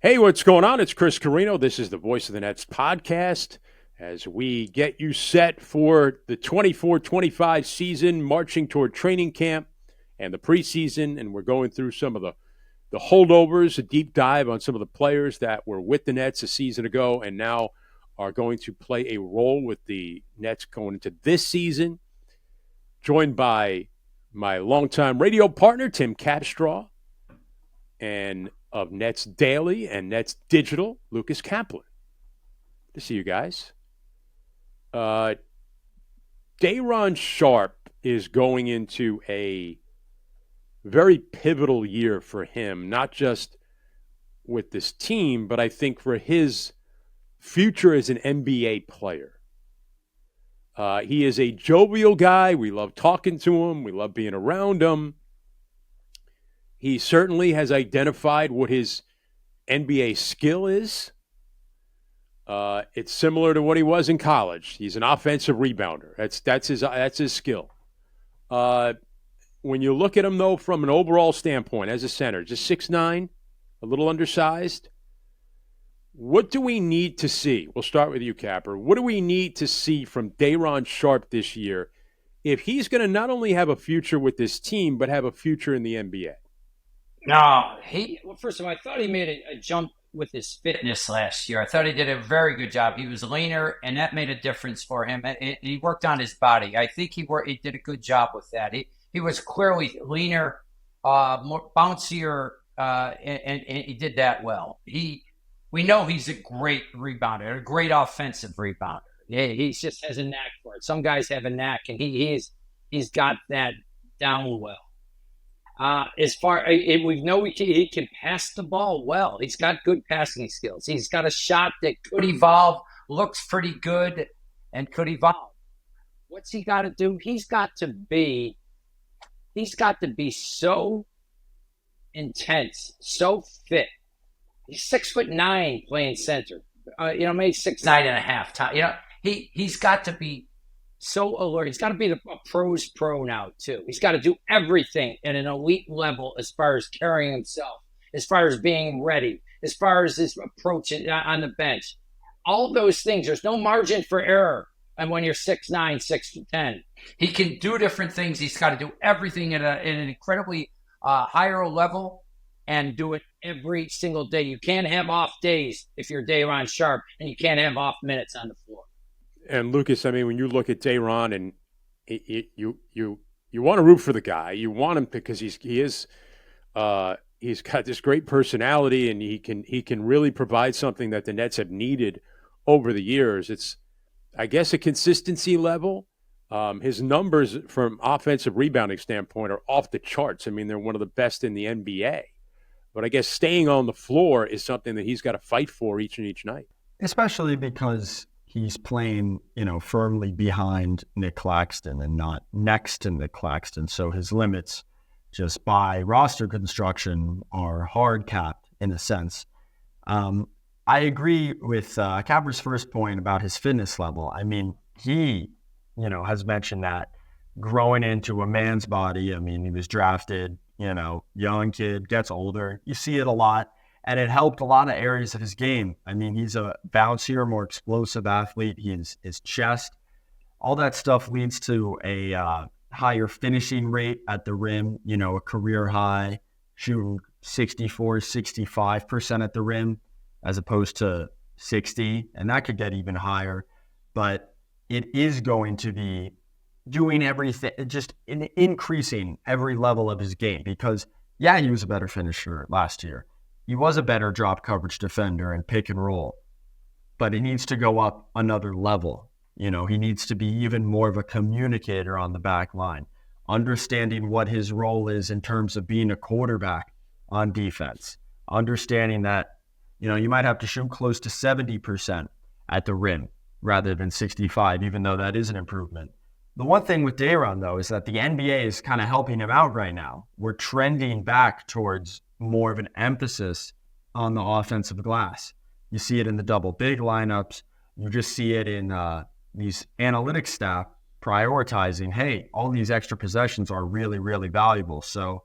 Hey, what's going on? It's Chris Carino. This is the Voice of the Nets podcast as we get you set for the 24-25 season, marching toward training camp and the preseason. And we're going through some of the holdovers, a deep dive on some of the players that were with the Nets a season ago and now are going to play a role with the Nets going into this season. Joined by my longtime radio partner, Tim Capstraw, and of NetsDaily and Nets Digital, Lucas Caplan. Good to see you guys. Day'Ron Sharpe is going into a very pivotal year for him, not just with this team, but I think for his future as an NBA player. He is a jovial guy. We love talking to him. We love being around him. He certainly has identified what his NBA skill is. It's similar to what he was in college. He's an offensive rebounder. That's his skill. When you look at him, though, from an overall standpoint as a center, just 6'9", a little undersized, what do we need to see? We'll start with you, Capper. What do we need to see from Day'Ron Sharpe this year if he's going to not only have a future with this team, but have a future in the NBA? No, first of all, I thought he made a jump with his fitness last year. I thought he did a very good job. He was leaner, and that made a difference for him. And he worked on his body. I think he did a good job with that. He was clearly leaner, more bouncier, and he did that well. We know he's a great rebounder, a great offensive rebounder. Yeah, he just has a knack for it. Some guys have a knack, and he's got that down well. We know he can pass the ball well. He's got good passing skills. He's got a shot that could evolve, looks pretty good, and could evolve. What's he got to do? He's got to be so intense, so fit. He's 6'9" playing center. Maybe 6'9.5". He's got to be so alert. He's got to be a pro's pro now, too. He's got to do everything at an elite level as far as carrying himself, as far as being ready, as far as his approach on the bench. All those things, there's no margin for error. And when you're 6'9", 6'10", he can do different things. He's got to do everything at an incredibly higher level and do it every single day. You can't have off days if you're Day'Ron Sharpe, and you can't have off minutes on the floor. And Lucas, I mean, when you look at Day'Ron, and you want to root for the guy, you want him because he's got this great personality, and he can really provide something that the Nets have needed over the years. It's, I guess, a consistency level. His numbers from offensive rebounding standpoint are off the charts. I mean, they're one of the best in the NBA. But I guess staying on the floor is something that he's got to fight for each night. Especially because he's playing, firmly behind Nick Claxton and not next to Nick Claxton. So his limits just by roster construction are hard capped in a sense. I agree with Capper's first point about his fitness level. I mean, he, has mentioned that growing into a man's body. I mean, he was drafted, young kid, gets older. You see it a lot. And it helped a lot of areas of his game. I mean, he's a bouncier, more explosive athlete. His chest, all that stuff leads to a higher finishing rate at the rim, a career high, shooting 64, 65% at the rim, as opposed to 60. And that could get even higher. But it is going to be doing everything, just increasing every level of his game. Because, yeah, he was a better finisher last year. He was a better drop coverage defender and pick and roll, but he needs to go up another level. He needs to be even more of a communicator on the back line, understanding what his role is in terms of being a quarterback on defense, understanding that, you might have to shoot close to 70% at the rim rather than 65, even though that is an improvement. The one thing with Day'Ron, though, is that the NBA is kind of helping him out right now. We're trending back towards more of an emphasis on the offensive glass. You see it in the double big lineups. You just see it in these analytics staff prioritizing, hey, all these extra possessions are really, really valuable. So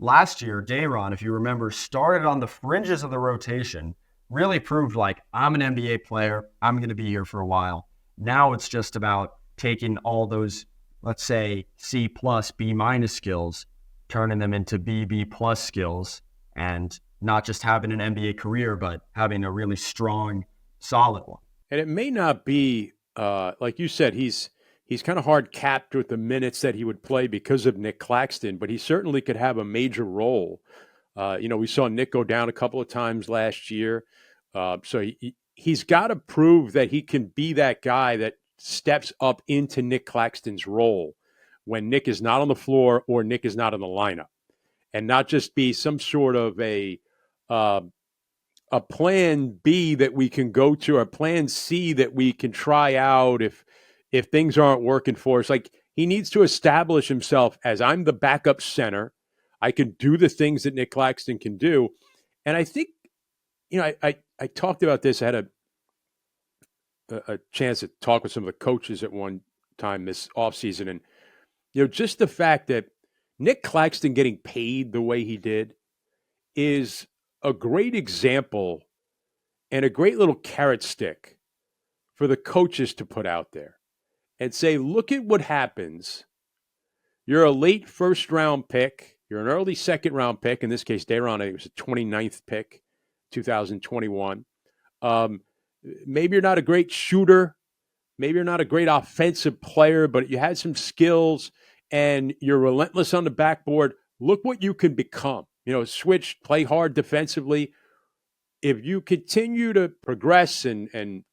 last year, Day'Ron, if you remember, started on the fringes of the rotation, really proved like, I'm an NBA player. I'm going to be here for a while. Now it's just about taking all those, let's say, C+, B- skills, turning them into B+ skills, and not just having an NBA career, but having a really strong, solid one. And it may not be, like you said, he's kind of hard capped with the minutes that he would play because of Nick Claxton, but he certainly could have a major role. We saw Nick go down a couple of times last year. So he's got to prove that he can be that guy that steps up into Nick Claxton's role when Nick is not on the floor or Nick is not in the lineup, and not just be some sort of a plan B that we can go to, or plan C that we can try out if things aren't working for us. Like, he needs to establish himself as, I'm the backup center. I can do the things that Nick Claxton can do. And I think, I talked about this. I had a chance to talk with some of the coaches at one time this offseason. And, just the fact that Nick Claxton getting paid the way he did is a great example and a great little carrot stick for the coaches to put out there and say, look at what happens. You're a late first round pick. You're an early second round pick. In this case, Day'Ron, I think it was a 29th pick, 2021. Maybe you're not a great shooter. Maybe you're not a great offensive player, but you had some skills and you're relentless on the backboard. Look what you can become. Switch, play hard defensively. If you continue to progress and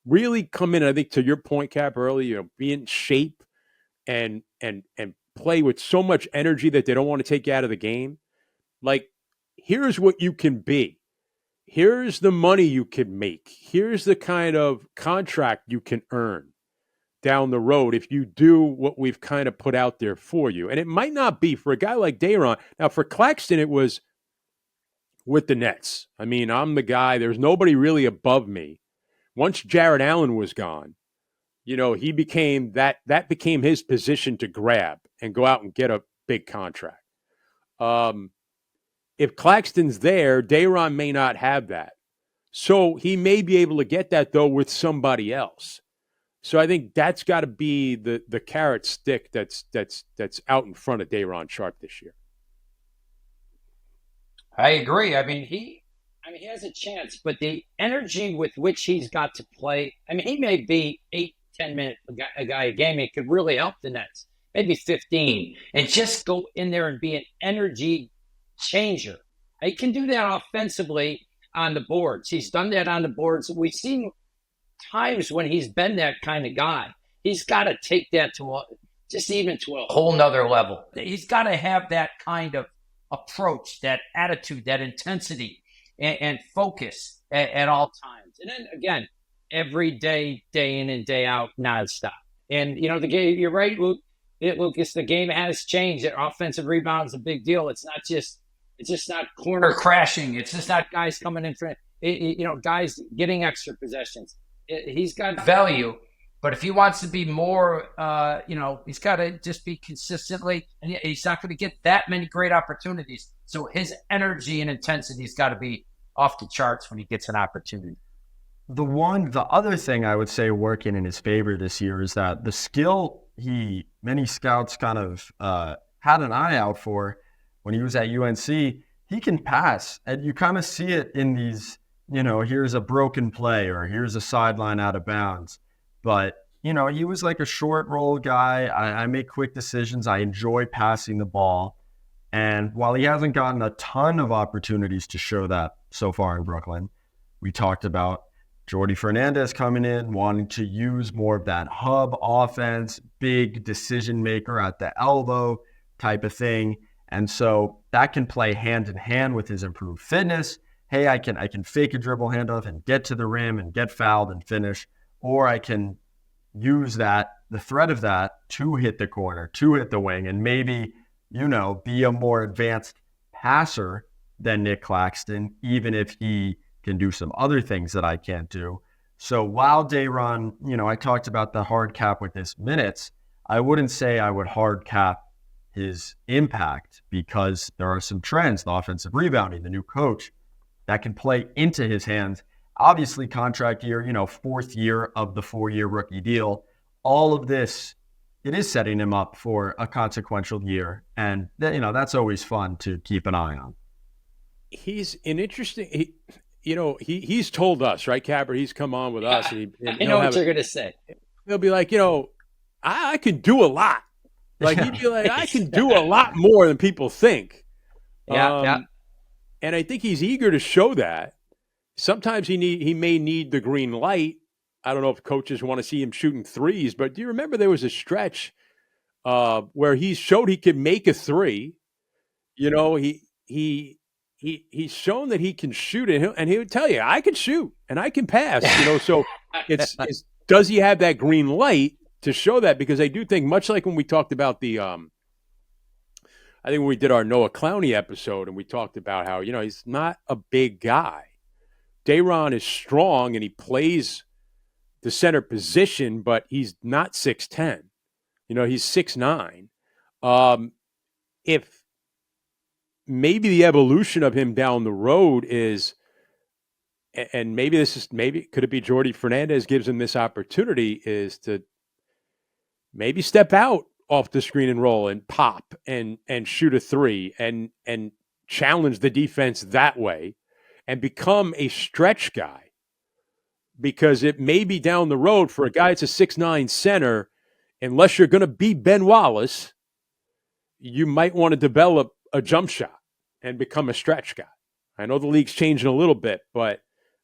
really come in, I think to your point, Cap, earlier, be in shape and play with so much energy that they don't want to take you out of the game. Like, here's what you can be. Here's the money you can make. Here's the kind of contract you can earn down the road if you do what we've kind of put out there for you. And it might not be for a guy like Day'Ron. Now, for Claxton, it was with the Nets. I mean, I'm the guy. There's nobody really above me. Once Jared Allen was gone, he became that became his position to grab and go out and get a big contract. If Claxton's there, Day'Ron may not have that. So he may be able to get that, though, with somebody else. So I think that's got to be the carrot stick that's out in front of Day'Ron Sharpe this year. I agree. I mean, he has a chance, but the energy with which he's got to play, he may be 8-10 minute a guy a game. It could really help the Nets, maybe 15, and just go in there and be an energy changer. He can do that offensively on the boards. He's done that on the boards. We've seen times when he's been that kind of guy. He's got to take that to a whole nother level. He's got to have that kind of approach, that attitude, that intensity, and focus at all times. And then again, every day, day in and day out, nonstop. And the game. You're right, Luke. Lucas, the game has changed. Offensive rebound is a big deal. It's just not corner crashing. It's just not guys coming in front. Guys getting extra possessions. He's got value, but if he wants to be more, he's got to just be consistently, and he's not going to get that many great opportunities. So his energy and intensity's got to be off the charts when he gets an opportunity. The other thing I would say working in his favor this year is that the skill many scouts kind of had an eye out for when he was at UNC, he can pass, and you kind of see it in these, here's a broken play or here's a sideline out of bounds. But, he was like a short roll guy. I make quick decisions. I enjoy passing the ball. And while he hasn't gotten a ton of opportunities to show that so far in Brooklyn, we talked about Jordi Fernandez coming in, wanting to use more of that hub offense, big decision maker at the elbow type of thing. And so that can play hand in hand with his improved fitness. Hey, I can fake a dribble handoff and get to the rim and get fouled and finish, or I can use the threat of that to hit the corner, to hit the wing, and maybe, be a more advanced passer than Nick Claxton, even if he can do some other things that I can't do. So while Day'Ron, I talked about the hard cap with his minutes, I wouldn't say I would hard cap his impact because there are some trends, the offensive rebounding, the new coach, that can play into his hands. Obviously, contract year, 4th year of the 4-year rookie deal. All of this, it is setting him up for a consequential year. And, that's always fun to keep an eye on. He's an interesting, he's told us, right, Capper? He's come on with us. And I know what you're going to say. He'll be like, I can do a lot. Like, he'd be like, I can do a lot more than people think. Yeah. And I think he's eager to show that. Sometimes he may need the green light. I don't know if coaches want to see him shooting threes, but do you remember there was a stretch where he showed he could make a three? He's shown that he can shoot it, and he would tell you, I can shoot and I can pass. So it's does he have that green light to show that? Because I do think, much like when we talked about I think when we did our Noah Clowney episode and we talked about how, he's not a big guy. Day'Ron is strong and he plays the center position, but he's not 6'10". He's 6'9". If maybe the evolution of him down the road is, and maybe could it be Jordy Fernandez gives him this opportunity, is to maybe step out off the screen and roll and pop and shoot a three and challenge the defense that way and become a stretch guy. Because it may be down the road for a guy that's a 6'9" center, unless you're going to be Ben Wallace, you might want to develop a jump shot and become a stretch guy. I know the league's changing a little bit, but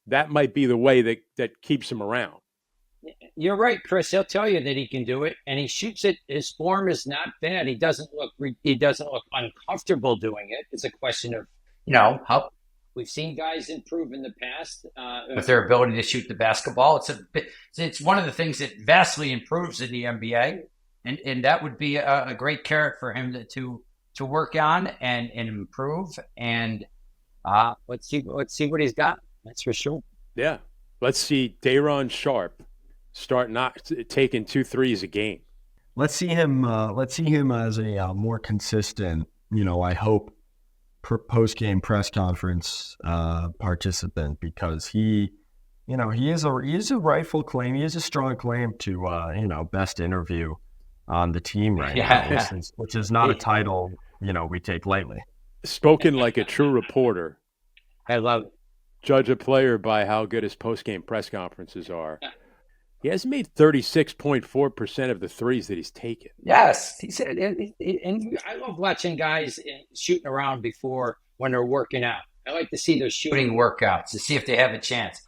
that might be the way that keeps him around. You're right, Chris. He'll tell you that he can do it, and he shoots it. His form is not bad. He doesn't look uncomfortable doing it. It's a question of how we've seen guys improve in the past with their ability to shoot the basketball. It's one of the things that vastly improves in the NBA, and that would be a great carrot for him to work on and improve. And let's see what he's got. That's for sure. Yeah, let's see Day'Ron Sharpe start not taking 2 threes a game. Let's see him as a more consistent, I hope, post-game press conference participant, because he is a rightful claim. He is a strong claim to best interview on the team right now, which is not a title we take lightly. Spoken like a true reporter. I love it. Judge a player by how good his post-game press conferences are. He has made 36.4% of the threes that he's taken. Yes, he said, and I love watching guys shooting around before when they're working out. I like to see their shooting workouts to see if they have a chance.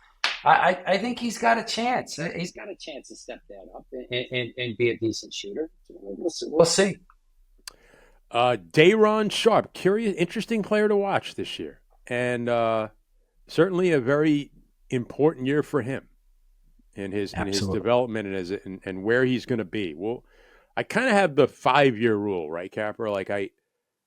I think he's got a chance. He's got a chance to step that up and be a decent shooter. We'll see. Day'Ron Sharpe, interesting player to watch this year, and certainly a very important year for him. In his development and where he's going to be. Well, I kind of have the 5-year rule, right, Capper? Like I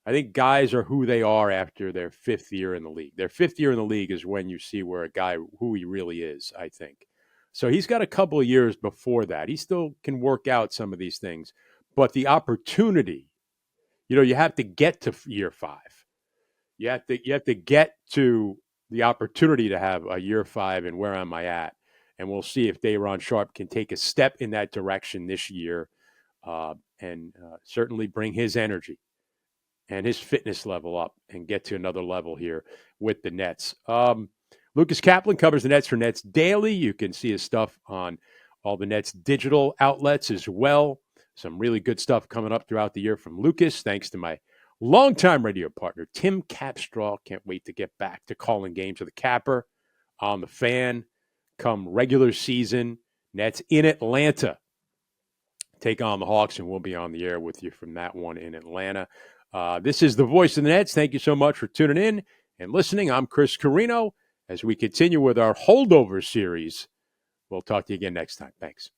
think guys are who they are after their 5th year in the league. Their 5th year in the league is when you see where a guy, who he really is, I think. So he's got a couple of years before that. He still can work out some of these things, but the opportunity, you have to get to year 5. You have to get to the opportunity to have a year 5 and where am I at? And we'll see if Day'Ron Sharpe can take a step in that direction this year and certainly bring his energy and his fitness level up and get to another level here with the Nets. Lucas Caplan covers the Nets for NetsDaily. You can see his stuff on all the Nets digital outlets as well. Some really good stuff coming up throughout the year from Lucas. Thanks to my longtime radio partner, Tim Capstraw. Can't wait to get back to calling games with the Capper on the Fan. Come regular season, Nets in Atlanta take on the Hawks, and we'll be on the air with you from that one in Atlanta. This is the Voice of the Nets. Thank you so much for tuning in and listening. I'm Chris Carino. As we continue with our holdover series, we'll talk to you again next time. Thanks.